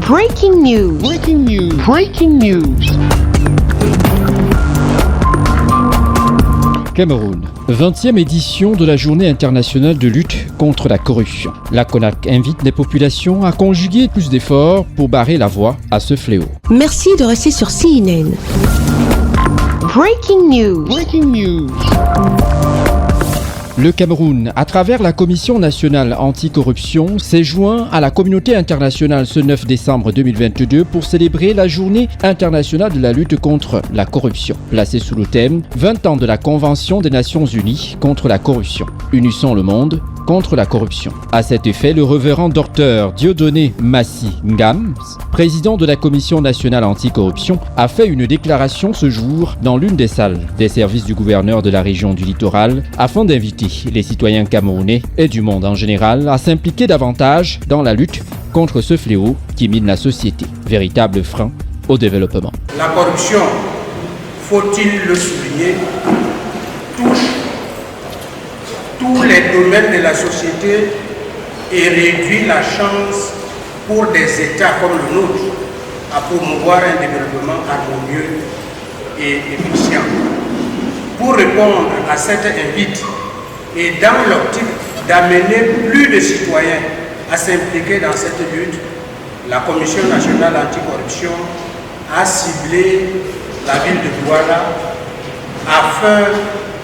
Breaking news. Breaking news. Breaking news. Cameroun, 20e édition de la Journée internationale de lutte contre la corruption. La CONAC invite les populations à conjuguer plus d'efforts pour barrer la voie à ce fléau. Merci de rester sur CNN. Breaking news. Breaking news. Le Cameroun, à travers la Commission nationale anticorruption, s'est joint à la communauté internationale ce 9 décembre 2022 pour célébrer la Journée internationale de la lutte contre la corruption, placée sous le thème 20 ans de la Convention des Nations Unies contre la corruption. Unissons le monde contre la corruption. À cet effet, le révérend docteur Dieudonné Massi Ngams, président de la Commission nationale anticorruption, a fait une déclaration ce jour dans l'une des salles des services du gouverneur de la région du littoral afin d'inviter les citoyens camerounais et du monde en général à s'impliquer davantage dans la lutte contre ce fléau qui mine la société, véritable frein au développement. La corruption, faut-il le souligner, touche tous les domaines de la société et réduit la chance pour des États comme le nôtre à promouvoir un développement harmonieux et efficient. Pour répondre à cette invite et dans l'optique d'amener plus de citoyens à s'impliquer dans cette lutte, la Commission nationale anticorruption a ciblé la ville de Douala afin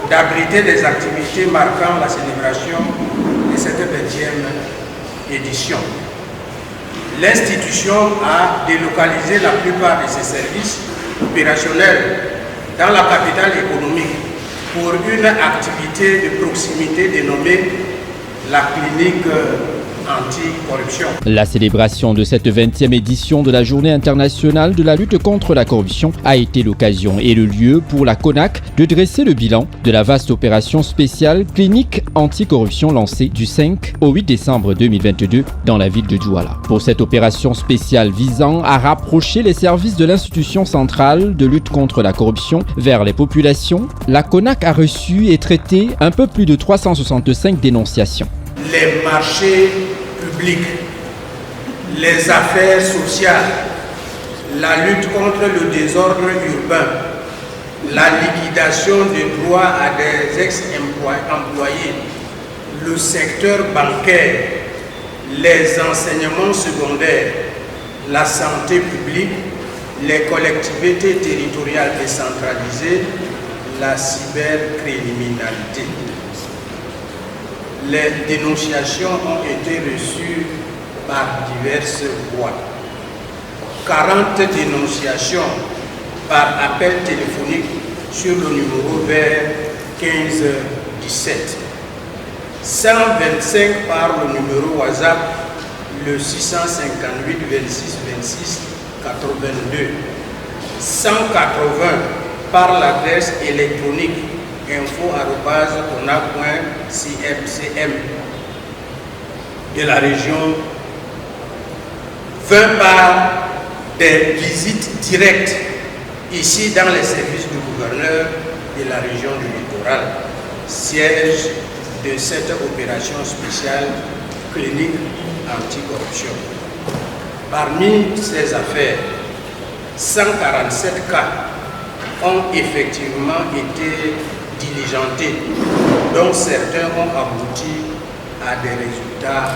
d'abriter des activités marquant la célébration de cette 20e édition. L'institution a délocalisé la plupart de ses services opérationnels dans la capitale économique pour une activité de proximité dénommée la clinique anticorruption. La célébration de cette 20e édition de la Journée internationale de la lutte contre la corruption a été l'occasion et le lieu pour la CONAC de dresser le bilan de la vaste opération spéciale clinique anticorruption lancée du 5 au 8 décembre 2022 dans la ville de Douala. Pour cette opération spéciale visant à rapprocher les services de l'institution centrale de lutte contre la corruption vers les populations, la CONAC a reçu et traité un peu plus de 365 dénonciations. Les marchés publics, les affaires sociales, la lutte contre le désordre urbain, la liquidation des droits à des ex-employés, le secteur bancaire, les enseignements secondaires, la santé publique, les collectivités territoriales décentralisées, la cybercriminalité. Les dénonciations ont été reçues par diverses voies. 40 dénonciations par appel téléphonique sur le numéro vers 1517. 125 par le numéro WhatsApp, le 658 26 26 82. 180 par l'adresse électronique info@ona.cmcm de la région, 20 par des visites directes ici dans les services du gouverneur de la région du littoral, siège de cette opération spéciale clinique anticorruption. Parmi ces affaires, 147 cas ont effectivement été diligentés, dont certains ont abouti à des résultats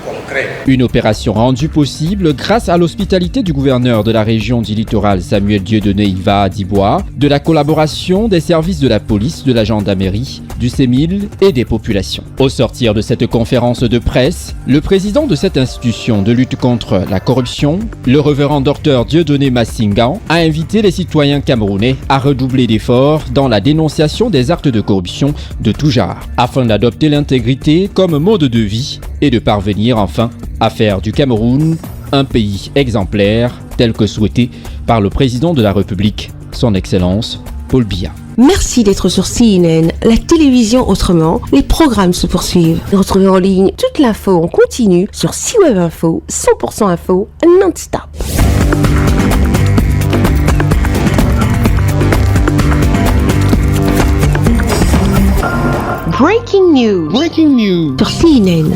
concrets. Une opération rendue possible grâce à l'hospitalité du gouverneur de la région du littoral Samuel Dieudonné Iva Dibois, de la collaboration des services de la police, de la gendarmerie, du CEMIL et des populations. Au sortir de cette conférence de presse, le président de cette institution de lutte contre la corruption, le révérend docteur Dieudonné Massi Ngams, a invité les citoyens camerounais à redoubler d'efforts dans la dénonciation des actes de corruption de tout genre, afin d'adopter l'intégrité comme mode de vie et de parvenir enfin à faire du Cameroun un pays exemplaire tel que souhaité par le président de la République, son Excellence Paul Biya. Merci d'être sur CNN, la télévision autrement. Les programmes se poursuivent. Retrouvez en ligne toute l'info en continu sur C-Web Info, 100% info, non-stop. Breaking news. Breaking news. Sur CNN.